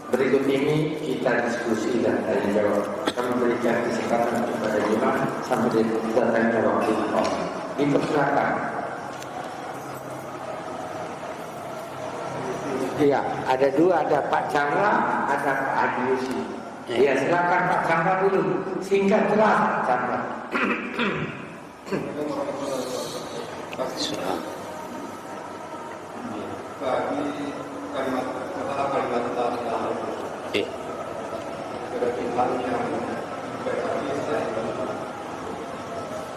Berikut ini kita diskusi dan tanya jawab. Kami berikan kesempatan kepada jemaah sampai datangnya waktu kosong. Dipersilakan. Iya, ada dua, ada Pak Chandra, ada Pak Adiusi. Iya, silakan Pak Chandra dulu. Singkat jelas Pak Chandra. Bagi kalimat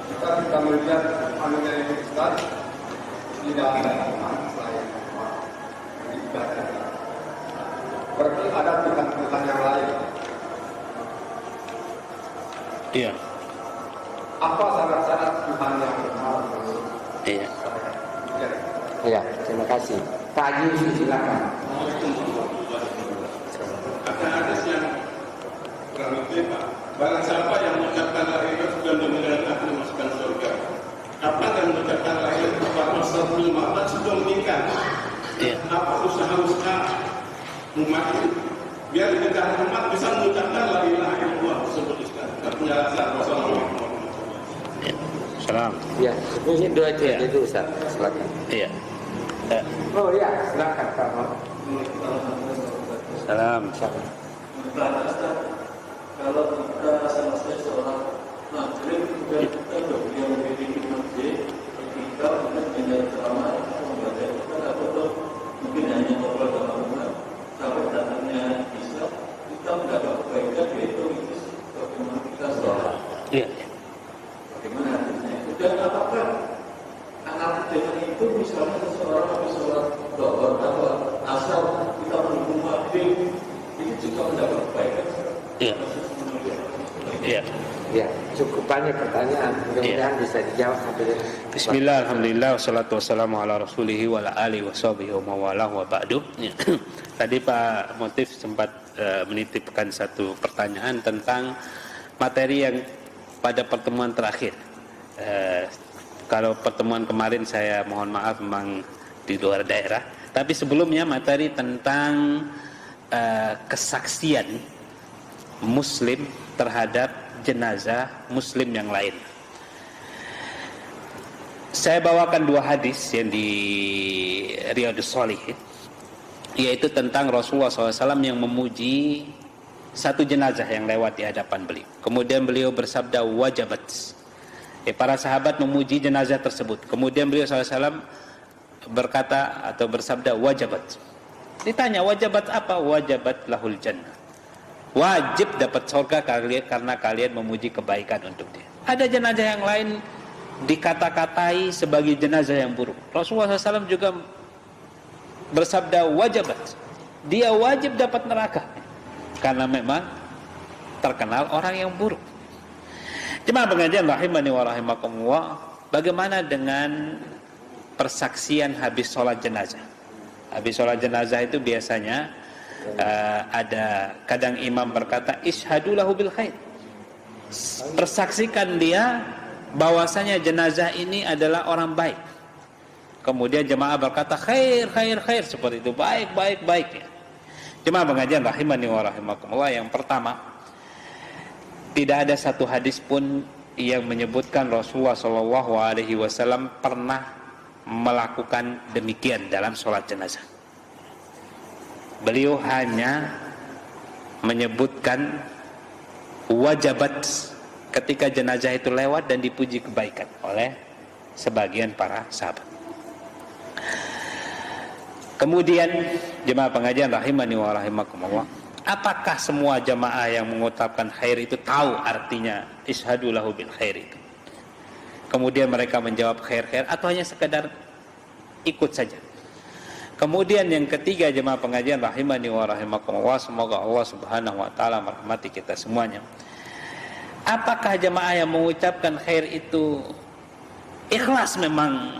kita bisa melihat anugerah yang besar tidak ada Tuhan selain Allah ibadah. Berarti ada Tuhan yang lain. Iya. Apa syarat-syarat Tuhan yang benar? Iya. Iya, terima kasih. Pak Haji, silakan. Ada hadis yang kami terima. Barang siapa yang mengucapkan la ilaha illallah dan mengenal aku masukkan surga. Apa yang mengucapkan la ilaha illallah sebelum mamat sudah meninggal. Apa usaha-usaha umat itu biar kita umat bisa mengucapkan la ilaha illallah tersebut Ustaz. Penjelasan Wassalamualaikum. Salam. Ya, ini doa itu Ustaz. Silakan. Iya. Oh iya, silakan Pak. Salam. Kalau kita selesai sholat maghrib, kita berdua memiliki masjid, ketika untuk menjadi ceramah, membaca Quran atau mungkin hanya ngobrol sama rumah, sampai datangnya Isya, kita mendapat kebaikan yaitu itu bagaimana kita sholat. Iya. Bagaimana hadisnya itu dan apakah anak dengan itu misalnya seseorang habis sholat dohor atau asar kita menunggu maghrib itu juga mendapat kebaikan. Iya. Iya. Ya, cukup banyak pertanyaan. Mudah-mudahan bisa dijawab sampai. Bismillah, alhamdulillah, wassalatu wassalamu ala rasulihi wa ala alihi wa sahbihi wa mawalah wa ba'du. Tadi Pak Motif sempat menitipkan satu pertanyaan tentang materi yang pada pertemuan terakhir. Kalau pertemuan kemarin saya mohon maaf memang di luar daerah. Tapi sebelumnya materi tentang kesaksian Muslim terhadap jenazah Muslim yang lain. Saya bawakan dua hadis yang di Riyadhus Shalihin, yaitu tentang Rasulullah SAW yang memuji satu jenazah yang lewat di hadapan beliau. Kemudian beliau bersabda wajabat. Para sahabat memuji jenazah tersebut. Kemudian beliau SAW berkata atau bersabda wajabat. Ditanya wajabat apa? Wajabat lahul jannah. Wajib dapat surga karena kalian memuji kebaikan untuk dia. Ada jenazah yang lain dikata-katai sebagai jenazah yang buruk. Rasulullah SAW juga bersabda wajabat. Dia wajib dapat neraka karena memang terkenal orang yang buruk. Jemaah pengajian rahimani wa rahimakumullah, bagaimana dengan persaksian habis sholat jenazah? Habis sholat jenazah itu biasanya ada kadang imam berkata ishadu lahu bil khair, persaksikan dia bahwasanya jenazah ini adalah orang baik. Kemudian jemaah berkata khair khair khair, seperti itu, baik baik baik ya. Jemaah pengajian rahimani wa rahimakumullah, yang pertama, tidak ada satu hadis pun yang menyebutkan Rasulullah SAW pernah melakukan demikian dalam sholat jenazah. Beliau hanya menyebutkan wajabat ketika jenazah itu lewat dan dipuji kebaikan oleh sebagian para sahabat. Kemudian jemaah pengajian rahimani wa rahimakumullah, apakah semua jemaah yang mengucapkan khair itu tahu artinya ishadu lahu bil khair itu? Kemudian mereka menjawab khair khair atau hanya sekedar ikut saja? Kemudian yang ketiga jemaah pengajian rahimani wa rahimakumullah, semoga Allah Subhanahu wa taala merahmati kita semuanya. Apakah jemaah yang mengucapkan khair itu ikhlas, memang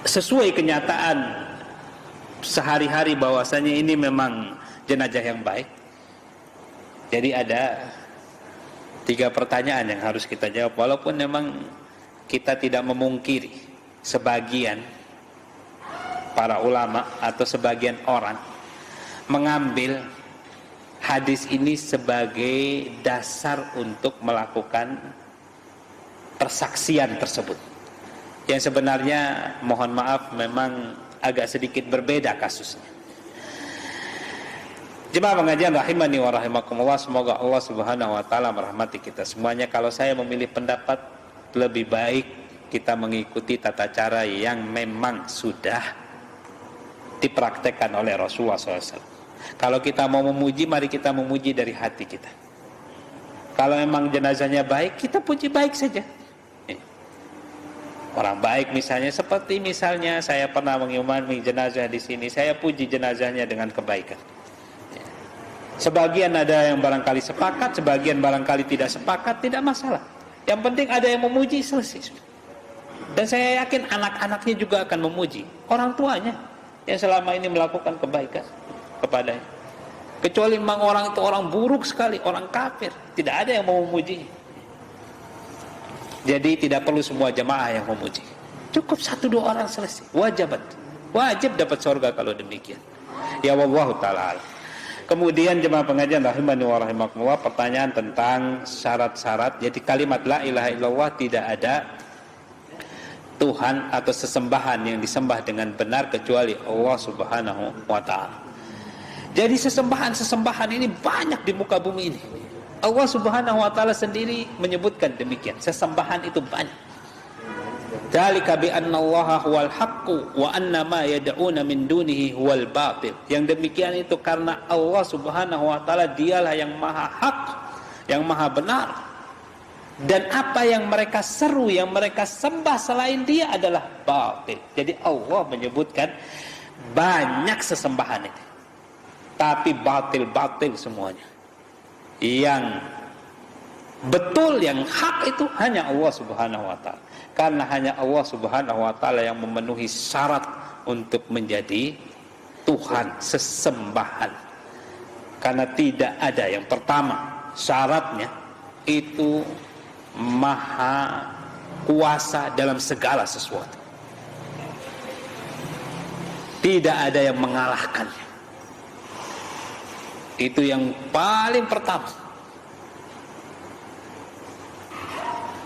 sesuai kenyataan sehari-hari bahwasanya ini memang jenazah yang baik? Jadi ada 3 pertanyaan yang harus kita jawab, walaupun memang kita tidak memungkiri sebagian para ulama atau sebagian orang mengambil hadis ini sebagai dasar untuk melakukan persaksian tersebut. Yang sebenarnya mohon maaf memang agak sedikit berbeda kasusnya. Jemaah pengajian rahimani wa rahimakumullah, semoga Allah Subhanahu wa taala merahmati kita semuanya. Kalau saya memilih pendapat, lebih baik kita mengikuti tata cara yang memang sudah dipraktekkan oleh Rasulullah SAW. Kalau kita mau memuji, mari kita memuji dari hati kita. Kalau memang jenazahnya baik, kita puji baik saja. Orang baik misalnya, seperti misalnya saya pernah mengimami jenazah di sini, saya puji jenazahnya dengan kebaikan. Sebagian ada yang barangkali sepakat, sebagian barangkali tidak sepakat, tidak masalah. Yang penting ada yang memuji, selesai. Dan saya yakin anak-anaknya juga akan memuji orang tuanya yang selama ini melakukan kebaikan kepadanya. Kecuali memang orang itu orang buruk sekali, orang kafir, tidak ada yang mau memuji. Jadi tidak perlu semua jemaah yang memuji, cukup 1-2 orang selesai. Wajib dapat surga kalau demikian. Ya wallahu ta'ala. Kemudian jemaah pengajian rahimani wa rahimakumullah, pertanyaan tentang syarat-syarat. Jadi kalimat la ilaha illallah, tidak ada Tuhan atau sesembahan yang disembah dengan benar kecuali Allah Subhanahu wa ta'ala. Jadi sesembahan-sesembahan ini banyak di muka bumi ini. Allah Subhanahu wa ta'ala sendiri menyebutkan demikian. Sesembahan itu banyak. Dzalika bi anna Allaha huwal haqqu wa anna ma yad'una min dunihi huwal batil. Yang demikian itu karena Allah Subhanahu wa ta'ala dialah yang maha hak, yang maha benar. Dan apa yang mereka seru, yang mereka sembah selain dia adalah batil. Jadi Allah menyebutkan banyak sesembahan ini, tapi batil-batil semuanya. Yang betul, yang hak itu hanya Allah Subhanahu wa ta'ala. Karena hanya Allah Subhanahu wa ta'ala yang memenuhi syarat untuk menjadi Tuhan sesembahan. Karena tidak ada, yang pertama syaratnya itu maha kuasa dalam segala sesuatu. Tidak ada yang mengalahkannya. Itu yang paling pertama.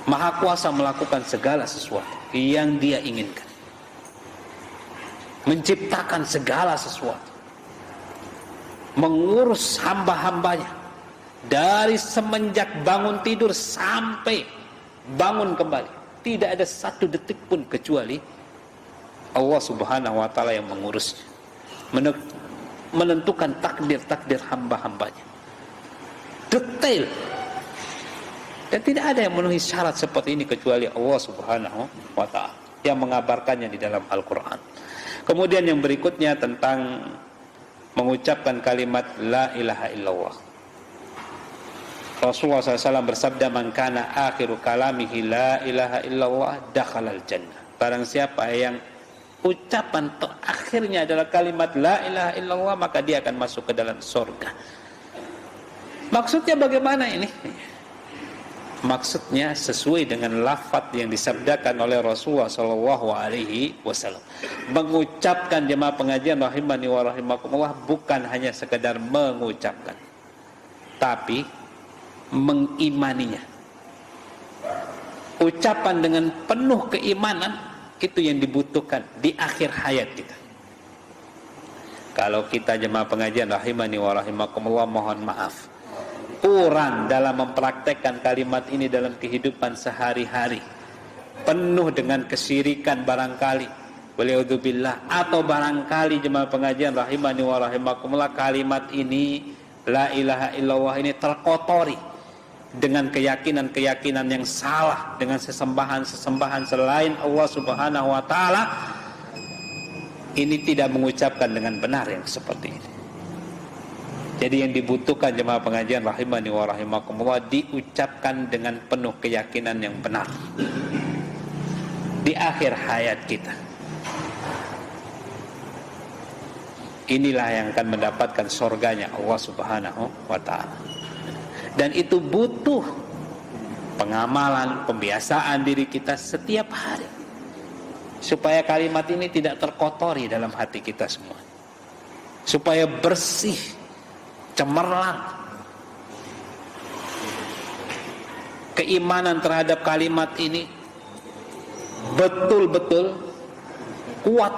Maha kuasa melakukan segala sesuatu yang dia inginkan. Menciptakan segala sesuatu. Mengurus hamba-hambanya. Dari semenjak bangun tidur sampai bangun kembali. Tidak ada 1 detik pun kecuali Allah Subhanahu wa ta'ala yang mengurusnya. Menentukan takdir-takdir hamba-hambanya. Detail. Dan tidak ada yang memenuhi syarat seperti ini kecuali Allah Subhanahu wa ta'ala yang mengabarkannya di dalam Al-Quran. Kemudian yang berikutnya tentang mengucapkan kalimat la ilaha illallah. Rasulullah SAW bersabda, man kana akhiru kalamihi la ilaha illallah dakhalal jannah. Barang siapa yang ucapan terakhirnya adalah kalimat la ilaha illallah, maka dia akan masuk ke dalam surga. Maksudnya bagaimana ini? Maksudnya sesuai dengan lafaz yang disabdakan oleh Rasulullah SAW. Mengucapkan, jemaah pengajian rahimani wa rahimakumullah, bukan hanya sekedar mengucapkan, tapi mengimaninya. Ucapan dengan penuh keimanan itu yang dibutuhkan di akhir hayat kita. Kalau kita jemaah pengajian rahimani wa rahimakumullah, mohon maaf, kurang dalam mempraktekkan kalimat ini dalam kehidupan sehari-hari, penuh dengan kesyirikan barangkali, waliyaudzubillah, atau barangkali jemaah pengajian rahimani wa rahimakumullah, kalimat ini la ilaha illallah ini terkotori dengan keyakinan-keyakinan yang salah, dengan sesembahan-sesembahan selain Allah Subhanahu wa ta'ala. Ini tidak mengucapkan dengan benar yang seperti ini. Jadi yang dibutuhkan jemaah pengajian rahimani wa rahimakumullah, diucapkan dengan penuh keyakinan yang benar di akhir hayat kita. Inilah yang akan mendapatkan surganya Allah Subhanahu wa ta'ala. Dan itu butuh pengamalan, pembiasaan diri kita setiap hari. supaya kalimat ini tidak terkotori dalam hati kita semua, supaya bersih, cemerlang. Keimanan terhadap kalimat ini betul-betul kuat.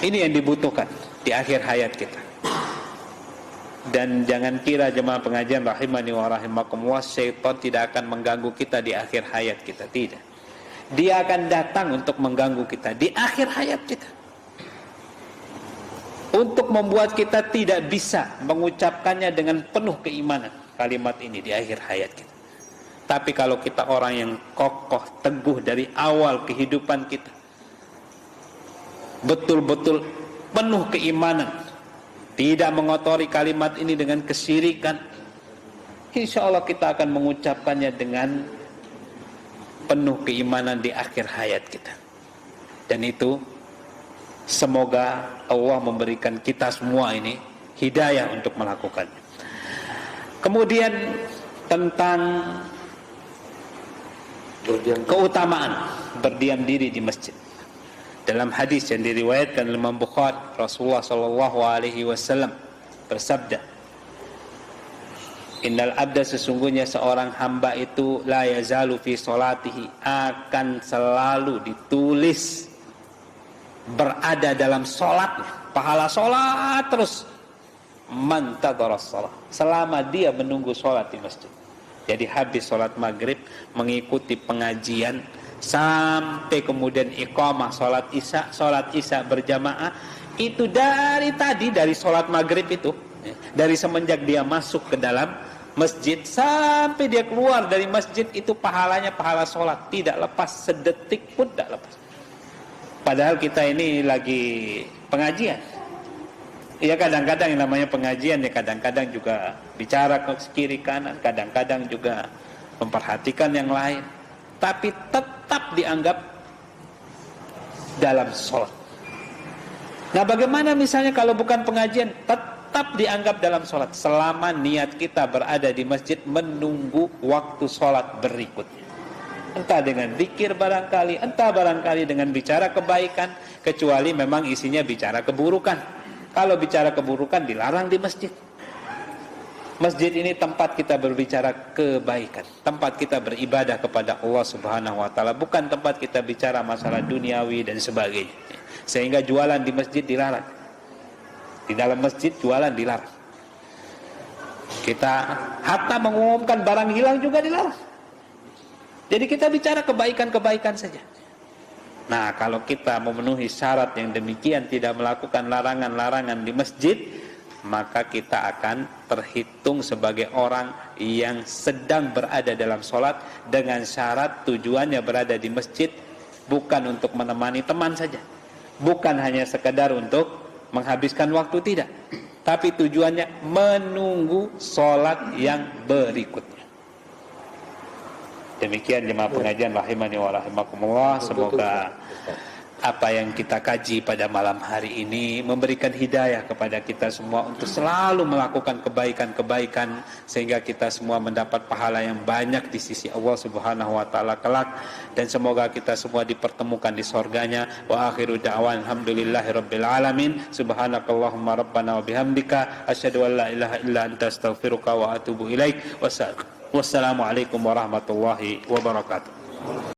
Ini yang dibutuhkan di akhir hayat kita. Dan jangan kira jemaah pengajian rahimani wa rahimakumullah, syaitan tidak akan mengganggu kita di akhir hayat kita. Tidak. Dia akan datang untuk mengganggu kita di akhir hayat kita, untuk membuat kita tidak bisa mengucapkannya dengan penuh keimanan kalimat ini di akhir hayat kita. Tapi kalau kita orang yang kokoh, teguh dari awal kehidupan kita, betul-betul penuh keimanan, tidak mengotori kalimat ini dengan kesyirikan, insya Allah kita akan mengucapkannya dengan penuh keimanan di akhir hayat kita. Dan itu semoga Allah memberikan kita semua ini hidayah untuk melakukannya. Kemudian tentang keutamaan berdiam diri di masjid. Dalam hadis yang diriwayatkan oleh Imam Bukhari, Rasulullah sallallahu alaihi wasallam bersabda, "Innal abda, sesungguhnya seorang hamba itu la yazalu fi salatihi, akan selalu ditulis berada dalam salatnya, pahala salat terus, man tadara shalah, selama dia menunggu salat di masjid." Jadi habis salat maghrib mengikuti pengajian sampai kemudian iqamah salat isya berjamaah, itu dari tadi, dari salat maghrib itu, dari semenjak dia masuk ke dalam masjid sampai dia keluar dari masjid, itu pahalanya pahala salat, tidak lepas, sedetik pun tidak lepas. Padahal kita ini lagi pengajian. Ya kadang-kadang yang namanya pengajian, ya kadang-kadang juga bicara ke kiri kanan, kadang-kadang juga memperhatikan yang lain, tapi tetap dianggap dalam sholat. Nah bagaimana misalnya kalau bukan pengajian, tetap dianggap dalam sholat selama niat kita berada di masjid menunggu waktu sholat berikutnya. Entah dengan zikir barangkali, entah barangkali dengan bicara kebaikan, kecuali memang isinya bicara keburukan. Kalau bicara keburukan dilarang di masjid. Masjid ini tempat kita berbicara kebaikan, tempat kita beribadah kepada Allah Subhanahu wa taala, bukan tempat kita bicara masalah duniawi dan sebagainya. Sehingga jualan di masjid dilarang. Di dalam masjid jualan dilarang. Kita hatta mengumumkan barang hilang juga dilarang. Jadi kita bicara kebaikan-kebaikan saja. Nah, kalau kita memenuhi syarat yang demikian, tidak melakukan larangan-larangan di masjid, maka kita akan terhitung sebagai orang yang sedang berada dalam sholat, dengan syarat tujuannya berada di masjid bukan untuk menemani teman saja, bukan hanya sekedar untuk menghabiskan waktu, tidak, tapi tujuannya menunggu sholat yang berikutnya. Demikian jemaah pengajian rahimani wa rahimakumullah. Semoga apa yang kita kaji pada malam hari ini memberikan hidayah kepada kita semua untuk selalu melakukan kebaikan-kebaikan, sehingga kita semua mendapat pahala yang banyak di sisi Allah Subhanahu wa taala kelak, dan semoga kita semua dipertemukan di surganya. Wa akhiru da'wan alhamdulillahirabbil alamin. Subhanakallahumma rabbana wa bihamdika asyhadu an la ilaha illa anta astaghfiruka wa atubu ilaik. Wassalamualaikum warahmatullahi wabarakatuh.